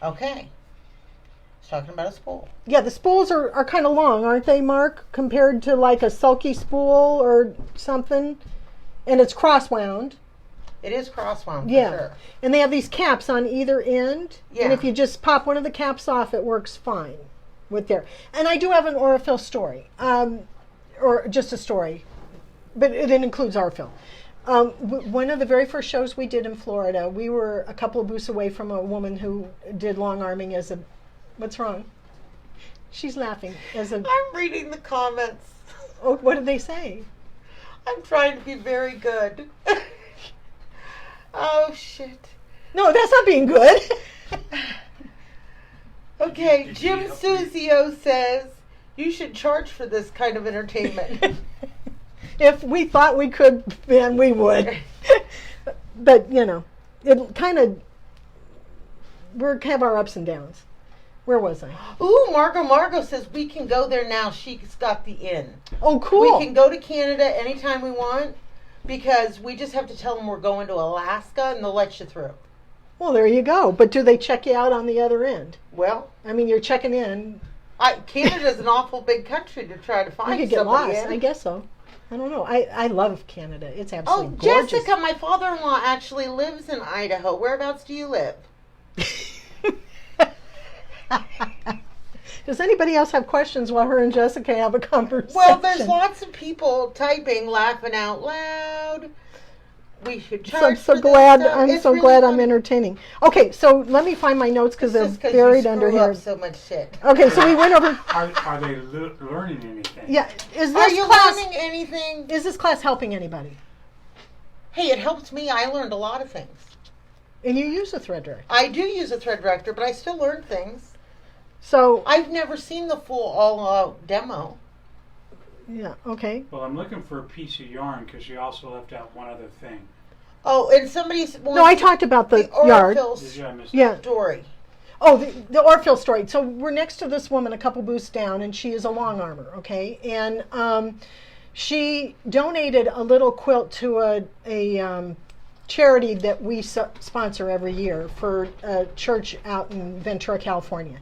Okay. He's talking about a spool. Yeah, the spools are kind of long, aren't they, Mark? Compared to like a sulky spool or something. And it's cross-wound. It is crosswound for Yeah. sure. And they have these caps on either end. Yeah. And if you just pop one of the caps off, it works fine with there. And I do have an Aurifil story. Or just a story. But it includes Aurifil. One of the very first shows we did in Florida, we were a couple of booths away from a woman who did long arming as a... What's wrong? She's laughing. As a... I'm reading the comments. Oh, what did they say? I'm trying to be very good. Oh, shit. No, that's not being good. Okay, Did Jim you help Suzio says you should charge for this kind of entertainment. If we thought we could, then we would. But, you know, it kind of, we have our ups and downs. Where was I? Ooh, Margot says we can go there now. She's got the in. Oh, cool. We can go to Canada anytime we want because we just have to tell them we're going to Alaska and they'll let you through. Well, there you go. But do they check you out on the other end? Well, I mean, you're checking in. Canada's an awful big country to try to You find could get somebody lost. in. I guess so. I don't know. I love Canada. It's Oh, absolutely gorgeous. Jessica, my father-in-law actually lives in Idaho. Whereabouts do you live? Does anybody else have questions while her and Jessica have a conversation? Well, there's lots of people typing, laughing out loud. We should So charge I'm so for glad. this stuff. I'm It's so really glad I'm fun. entertaining. Okay, so let me find my notes because It's they're just 'cause buried you under screw here. up so much shit. Okay, so we went over. Are they learning anything? Yeah, is Are this you class? learning anything? Is this class helping anybody? Hey, it helps me. I learned a lot of things. And you use a thread director. I do use a thread director, but I still learn things. So I've never seen the full all-out demo. yeah, okay. Well, I'm looking for a piece of yarn because you also left out one other thing. Oh, and somebody's No, I talked about the yard. Did you? I missed Yeah. Story. Oh, the Orfield story. So we're next to this woman a couple booths down, and she is a long armor, okay? And she donated a little quilt to a charity that we sponsor every year for a church out in Ventura, California.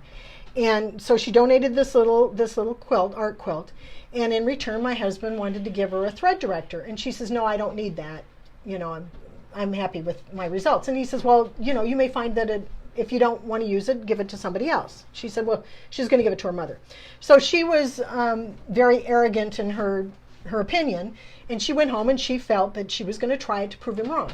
And so she donated this little quilt, art quilt, and in return, my husband wanted to give her a thread director, and she says, "No, I don't need that. You know, I'm happy with my results." And he says, "Well, you know, you may find that if you don't want to use it, give it to somebody else." She said, "Well, she's going to give it to her mother." So she was very arrogant in her opinion, and she went home and she felt that she was going to try it to prove him wrong.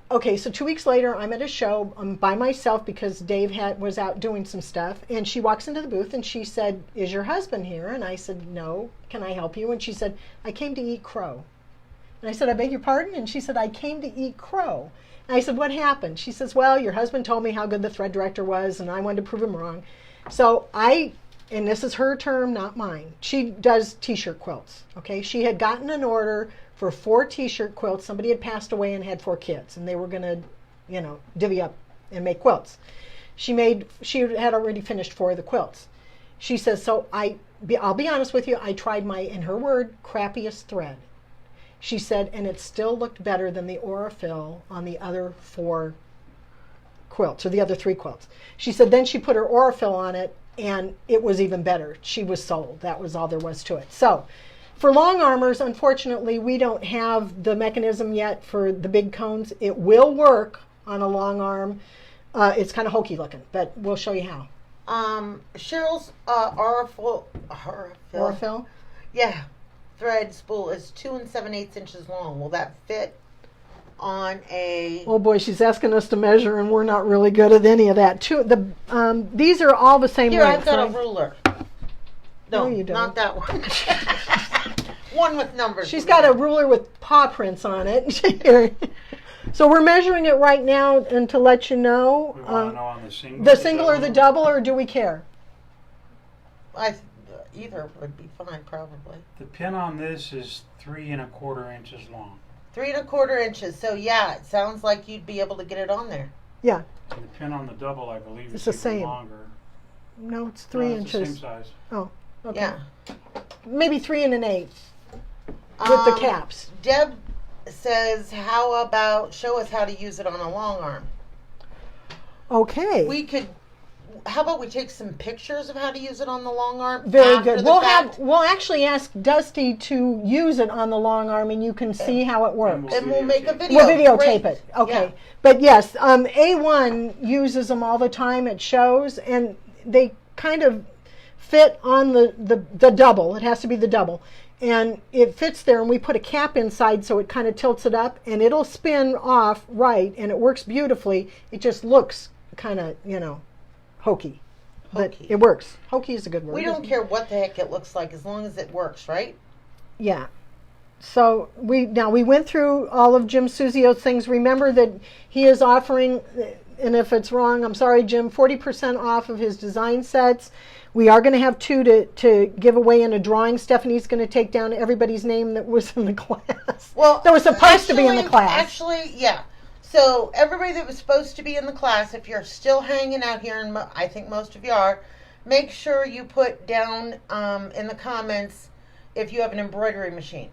Okay, so 2 weeks later, I'm at a show. I'm by myself because Dave was out doing some stuff, and she walks into the booth and she said, "Is your husband here?" And I said, "No. Can I help you?" And she said, "I came to eat crow." And I said, "I beg your pardon?" And she said, "I came to eat crow." And I said, "What happened?" She says, "Well, your husband told me how good the thread director was, and I wanted to prove him wrong." So and this is her term, not mine. She does t-shirt quilts, okay? She had gotten an order for 4 t-shirt quilts. Somebody had passed away and had 4 kids, and they were going to, you know, divvy up and make quilts. She had already finished 4 of the quilts. She says, "So I'll be honest with you, I tried my, in her word, crappiest thread." She said, "And it still looked better than the Aurifil on the other 4 quilts, or the other 3 quilts." She said then she put her Aurifil on it, and it was even better. She was sold. That was all there was to it. So For long armors, unfortunately, we don't have the mechanism yet for the big cones. It will work on a long arm. It's kind of hokey looking, but we'll show you how. Cheryl's Aurifil, yeah, thread spool is 2 7/8 inches long. Will that fit on a? Oh boy, she's asking us to measure, and we're not really good at any of that. These are all the same Here, length. I've got right? a ruler. No, you don't. Not that one. One with numbers. She's got a ruler with paw prints on it. Here. So we're measuring it right now, and to let you know, We want to know on the single. the single or the double, or do we care? Either would be fine, probably. The pin on this is 3 1/4 inches long. 3 1/4 inches. So yeah, it sounds like you'd be able to get it on there. Yeah. And the pin on the double, I believe, It's is the even same. longer. No, it's 3 No, it's the inches. same size. Oh, okay. Yeah. Maybe 3 1/8 with the caps. Deb says, "How about show us how to use it on a long arm?" Okay. We could. How about we take some pictures of how to use it on the long arm? Very after good. the fact? We'll actually ask Dusty to use it on the long arm, and you can see how it works. And we'll make a video. We'll videotape Great. it. Okay. Yeah. But yes, A1 uses them all the time at shows, and they kind of fit on the double. It has to be the double. And it fits there, and we put a cap inside so it kind of tilts it up, and it'll spin off right, and it works beautifully. It just looks kind of, hokey. But Hokey. it works. Hokey is a good word. We don't care what the heck it looks like as long as it works, right? Yeah. So we went through all of Jim Suzio's things. Remember that he is offering, and if it's wrong, I'm sorry, Jim, 40% off of his design sets. We are going to have 2 to give away in a drawing. Stephanie's going to take down everybody's name that was in the class. Well, that was supposed to be in the class. Actually, yeah. So everybody that was supposed to be in the class, if you're still hanging out here, and I think most of you are, make sure you put down in the comments if you have an embroidery machine.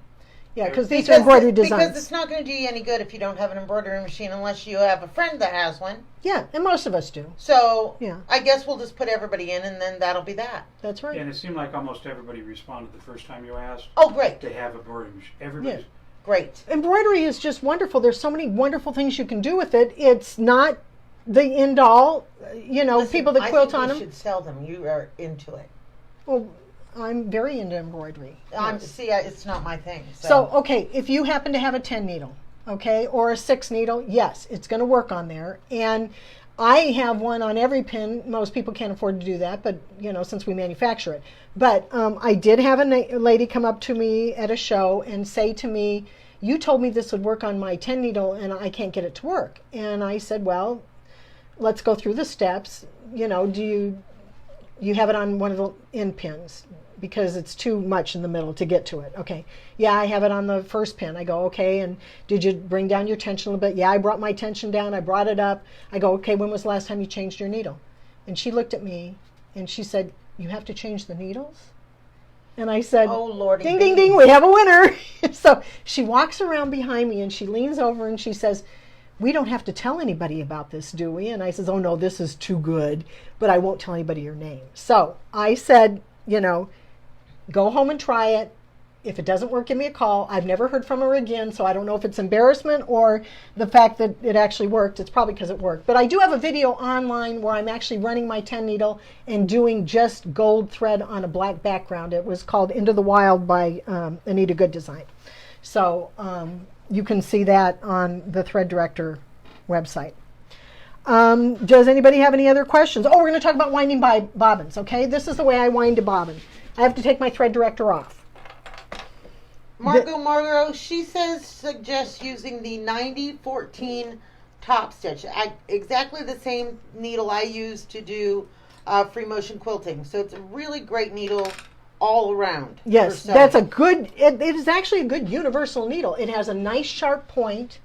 Yeah, because these are embroidery Because designs. it's not going to do you any good if you don't have an embroidery machine unless you have a friend that has one. Yeah, and most of us do. So Yeah. I guess we'll just put everybody in, and then that'll be that. That's right. And it seemed like almost everybody responded the first time you asked. Oh, great. They have a embroidery machine. Everybody's. Great. Embroidery is just wonderful. There's so many wonderful things you can do with it. It's not the end all. Listen, People that quilt on I them. think we should sell them. You are into it. Well, I'm very into embroidery. Yes. See, it's not my thing. So, okay, if you happen to have a 10 needle, okay, or a 6 needle, yes, it's going to work on there. And I have one on every pin. Most people can't afford to do that, but, since we manufacture it. But I did have a lady come up to me at a show and say to me, "You told me this would work on my 10 needle, and I can't get it to work." And I said, "Well, let's go through the steps. Do you have it on one of the end pins? Because it's too much in the middle to get to it." "Okay, yeah, I have it on the first pin." I go, "Okay, and did you bring down your tension a little bit?" "Yeah, I brought my tension down. I brought it up." I go, "Okay, when was the last time you changed your needle?" And she looked at me and she said, "You have to change the needles?" And I said, "Oh, Lordy. Ding, ding, ding, we have a winner." So she walks around behind me and she leans over and she says, "We don't have to tell anybody about this, do we?" And I says, "Oh no, this is too good, but I won't tell anybody your name." So I said, go home and try it. If it doesn't work, give me a call. I've never heard from her again, so I don't know if it's embarrassment or the fact that it actually worked. It's probably because it worked. But I do have a video online where I'm actually running my 10 needle and doing just gold thread on a black background. It was called Into the Wild by Anita Good Design. So you can see that on the Thread Director website. Does anybody have any other questions? Oh, we're going to talk about winding bobbins, okay? This is the way I wind a bobbin. I have to take my Thread Director off. Margot, she suggests using the 9014 top stitch. Exactly the same needle I use to do free motion quilting. So it's a really great needle all around. Yes, that's a good, it is actually a good universal needle. It has a nice sharp point.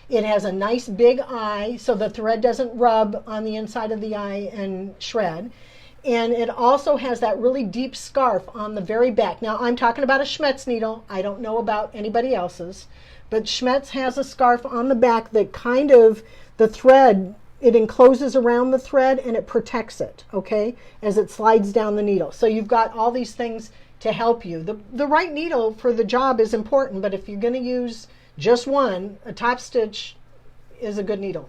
It has a nice big eye so the thread doesn't rub on the inside of the eye and shred. And it also has that really deep scarf on the very back. Now, I'm talking about a Schmetz needle. I don't know about anybody else's. But Schmetz has a scarf on the back that kind of, the thread, it encloses around the thread and it protects it, okay, as it slides down the needle. So you've got all these things to help you. The right needle for the job is important, but if you're going to use just one, a top stitch is a good needle,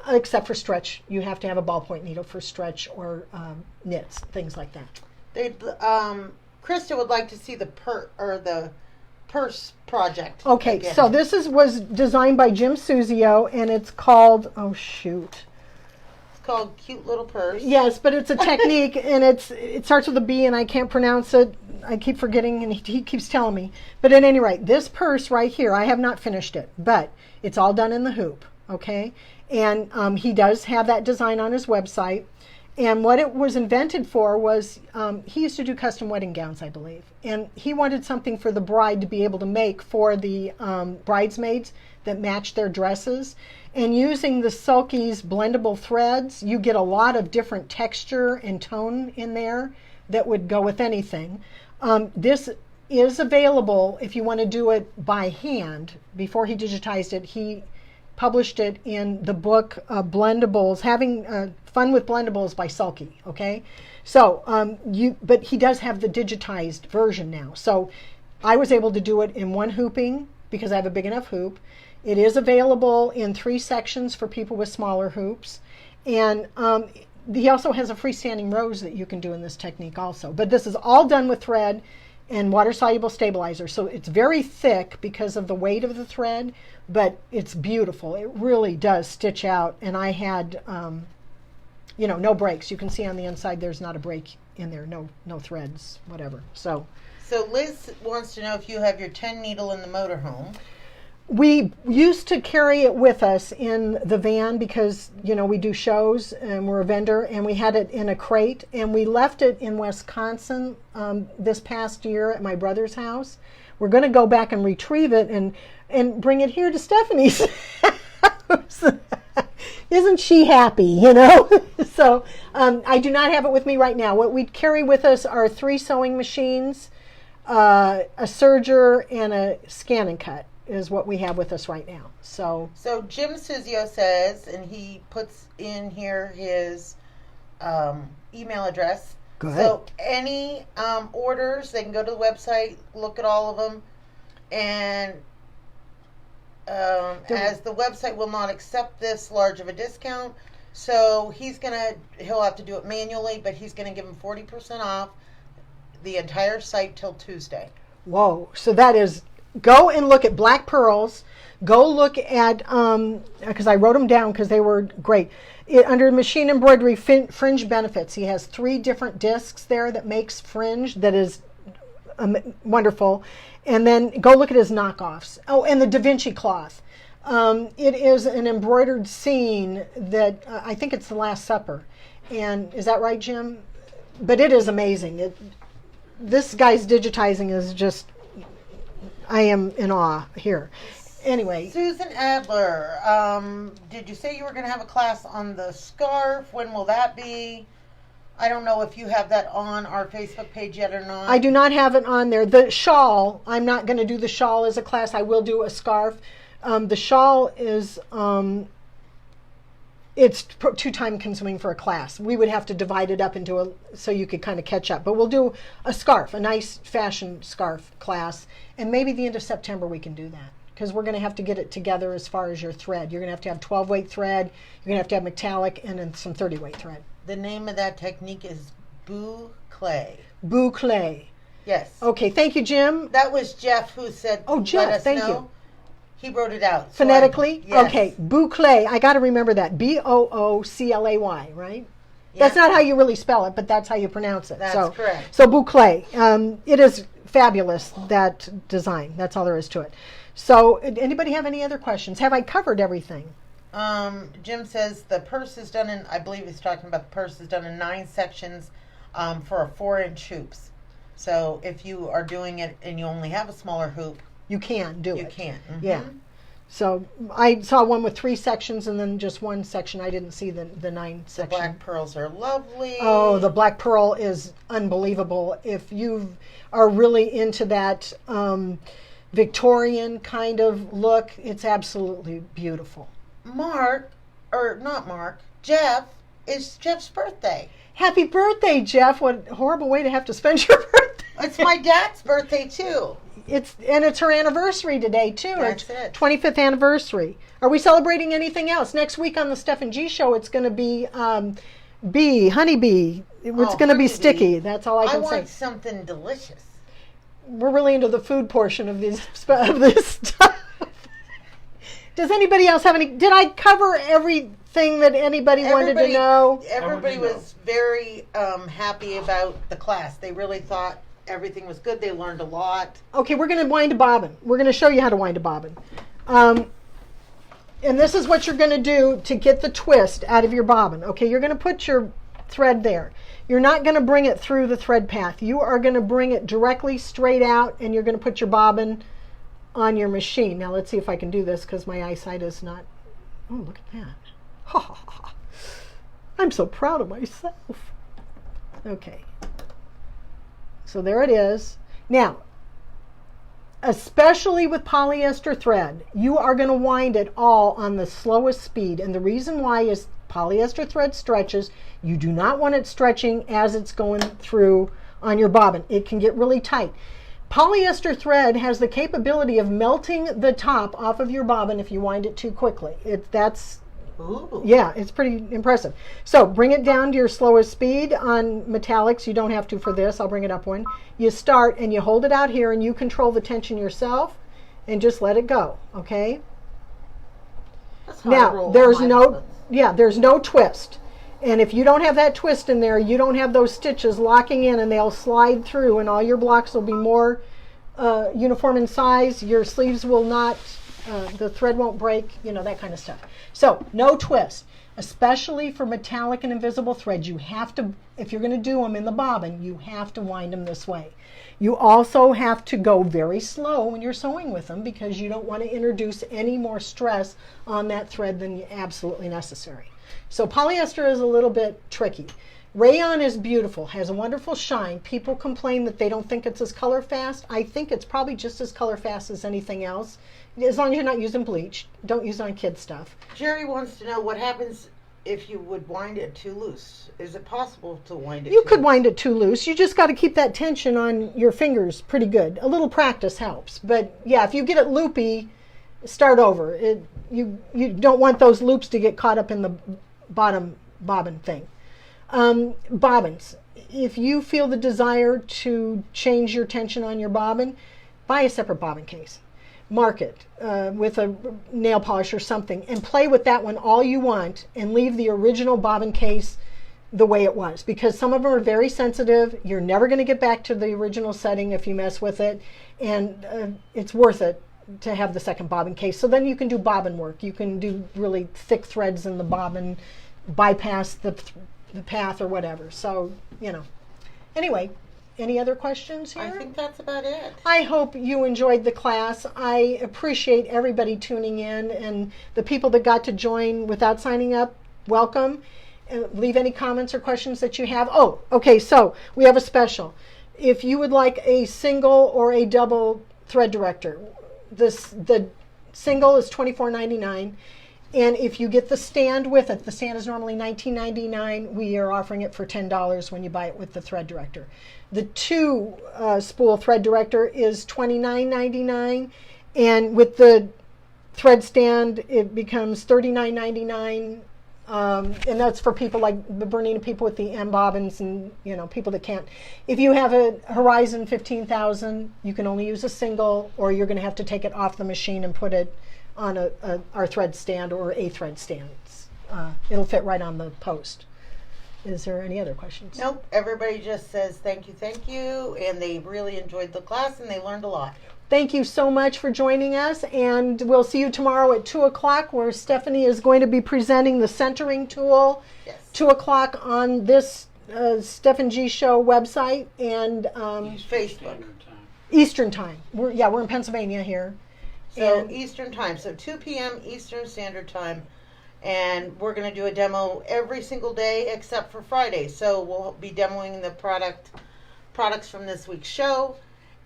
except for stretch. You have to have a ballpoint needle for stretch or knits, things like that. Krista would like to see the purse project. Okay, again. so this was designed by Jim Suzio, and it's called, It's called Cute Little Purse. Yes, but it's a technique, and it starts with a B, and I can't pronounce it. I keep forgetting, and he keeps telling me. But at any rate, this purse right here, I have not finished it, but it's all done in the hoop, okay? And he does have that design on his website. And what it was invented for was, he used to do custom wedding gowns, I believe. And he wanted something for the bride to be able to make for the bridesmaids that match their dresses. And using the Sulky's blendable threads, you get a lot of different texture and tone in there that would go with anything. This is available if you want to do it by hand. Before he digitized it, he published it in the book Blendables, Having Fun with Blendables by Sulky, okay? So, but he does have the digitized version now. So I was able to do it in one hooping because I have a big enough hoop. It is available in 3 sections for people with smaller hoops. And he also has a freestanding rose that you can do in this technique also. But this is all done with thread and water-soluble stabilizer. So it's very thick because of the weight of the thread, but it's beautiful. It really does stitch out. And I had, no breaks. You can see on the inside there's not a break in there, no threads, whatever. So Liz wants to know if you have your 10 needle in the motorhome. We used to carry it with us in the van because, we do shows and we're a vendor, and we had it in a crate, and we left it in Wisconsin this past year at my brother's house. We're going to go back and retrieve it and bring it here to Stephanie's house. Isn't she happy, So I do not have it with me right now. What we carry with us are 3 sewing machines, a serger, and a scan and cut is what we have with us right now. So Jim Suzio says, and he puts in here his email address. Good. So any orders, they can go to the website, look at all of them, and as the website will not accept this large of a discount, so he'll have to do it manually, but he's going to give him 40% off the entire site till Tuesday. Whoa. So that is, go and look at Black Pearls. Go look at, because I wrote them down because they were great. Under machine embroidery fringe benefits, he has 3 different discs there that makes fringe that is wonderful. And then go look at his knockoffs. Oh, and the Da Vinci cloth. It is an embroidered scene that I think it's the Last Supper. And is that right, Jim? But it is amazing. This guy's digitizing is just, I am in awe here. Anyway. Susan Adler, did you say you were going to have a class on the scarf? When will that be? I don't know if you have that on our Facebook page yet or not. I do not have it on there. The shawl, I'm not going to do the shawl as a class. I will do a scarf. The shawl is, it's too time consuming for a class. We would have to divide it up into so you could kind of catch up. But we'll do a scarf, a nice fashion scarf class. And maybe the end of September we can do that. Because we're going to have to get it together as far as your thread. You're going to have 12-weight thread. You're going to have metallic and then some 30-weight thread. The name of that technique is boucle. Boucle. Yes. Okay, thank you, Jim. That was Jeff who said, oh, Jeff, let us thank know. you. He wrote it out. Phonetically? So yes. Okay, boucle. I got to remember that. Booclay, right? Yeah. That's not how you really spell it, but that's how you pronounce it. That's correct. So boucle. It is fabulous, that design. That's all there is to it. So anybody have any other questions? Have I covered everything? Jim says the purse is done in, I believe he's talking about the purse is done in 9 sections for a 4-inch hoops. So if you are doing it and you only have a smaller hoop, you can do it. You can. Mm-hmm. Yeah. So I saw one with 3 sections and then just 1 section. I didn't see the 9 section. The black pearls are lovely. Oh, the black pearl is unbelievable. If you are really into that Victorian kind of look, it's absolutely beautiful. Jeff, it's Jeff's birthday. Happy birthday, Jeff. What horrible way to have to spend your birthday. It's my dad's birthday too. It's her anniversary today too. That's her it. 25th anniversary. Are we celebrating anything else? Next week on the Steph and G show, it's going to be honeybee. It's going to be honeybee. sticky. That's all I I can say. want something delicious. We're really into the food portion of this stuff. Does anybody else have any? Did I cover everything that anybody wanted to know? Everybody was very happy about the class. They really thought everything was good. They learned a lot. Okay, we're going to wind a bobbin. We're going to show you how to wind a bobbin. And this is what you're going to do to get the twist out of your bobbin. Okay, you're going to put your thread there. You're not going to bring it through the thread path. You are going to bring it directly straight out, and you're going to put your bobbin on your machine. Now let's see if I can do this because my eyesight is not. Oh, look at that. Ha ha ha. I'm so proud of myself. Okay. So there it is. Now, especially with polyester thread, you are going to wind it all on the slowest speed. And the reason why is polyester thread stretches. You do not want it stretching as it's going through on your bobbin. It can get really tight. Polyester thread has the capability of melting the top off of your bobbin if you wind it too quickly. Ooh. Yeah, it's pretty impressive. So bring it down to your slowest speed on metallics. You don't have to for this. I'll bring it up one. You start and you hold it out here and you control the tension yourself and just let it go, okay? That's how I Now, roll there's my no bobbins. there's no twist. And if you don't have that twist in there, you don't have those stitches locking in and they'll slide through and all your blocks will be more uniform in size. Your sleeves will not, the thread won't break, that kind of stuff. So no twist, especially for metallic and invisible threads. You have to, if you're going to do them in the bobbin, you have to wind them this way. You also have to go very slow when you're sewing with them because you don't want to introduce any more stress on that thread than absolutely necessary. So polyester is a little bit tricky. Rayon is beautiful, has a wonderful shine. People complain that they don't think it's as color fast. I think it's probably just as color fast as anything else, as long as you're not using bleach. Don't use it on kid stuff. Jerry wants to know what happens if you would wind it too loose. Is it possible to wind it You too could loose? wind it too loose. You just got to keep that tension on your fingers pretty good. A little practice helps. But yeah, if you get it loopy, start over. You don't want those loops to get caught up in the bottom bobbin thing. Bobbins. If you feel the desire to change your tension on your bobbin, buy a separate bobbin case. Mark it with a nail polish or something and play with that one all you want and leave the original bobbin case the way it was, because some of them are very sensitive. You're never going to get back to the original setting if you mess with it, and it's worth it to have the second bobbin case. So then you can do bobbin work. You can do really thick threads in the bobbin, bypass the path or whatever. So, Anyway, any other questions here? I think that's about it. I hope you enjoyed the class. I appreciate everybody tuning in, and the people that got to join without signing up, welcome. Leave any comments or questions that you have. Oh, okay, so we have a special. If you would like a single or a double thread director, the single is $24.99. And if you get the stand with it, the stand is normally $19.99. We are offering it for $10 when you buy it with the thread director. The two spool thread director is $29.99, and with the thread stand, it becomes $39.99. And that's for people like the Bernina people with the M bobbins and people that can't. If you have a Horizon 15,000, you can only use a single, or you're going to have to take it off the machine and put it on our thread stand or a thread stand. It'll fit right on the post. Is there any other questions? Nope. Everybody just says thank you, and they really enjoyed the class and they learned a lot. Thank you so much for joining us, and we'll see you tomorrow at 2 o'clock where Stephanie is going to be presenting the centering tool. Yes. 2 o'clock on this Steph and G Show website and Facebook. Standard Time. Eastern Time. We're in Pennsylvania here. So And- Eastern Time, so 2 p.m. Eastern Standard Time, and we're going to do a demo every single day except for Friday. So we'll be demoing the products from this week's show,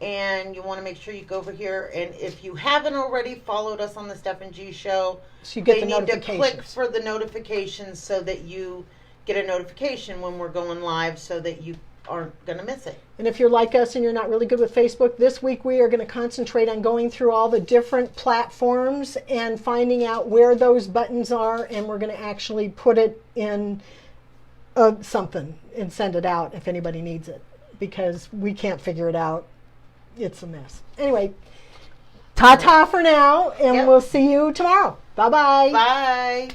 and you want to make sure you go over here. And if you haven't already followed us on the Steph and G Show, So you get they the need to notifications. click for the notifications so that you get a notification when we're going live, so that you aren't going to miss it. And if you're like us and you're not really good with Facebook, this week we are going to concentrate on going through all the different platforms and finding out where those buttons are, and we're going to actually put it in something and send it out if anybody needs it, because we can't figure it out. It's a mess. Anyway, ta-ta for now, and Yep. we'll see you tomorrow. Bye-bye. Bye.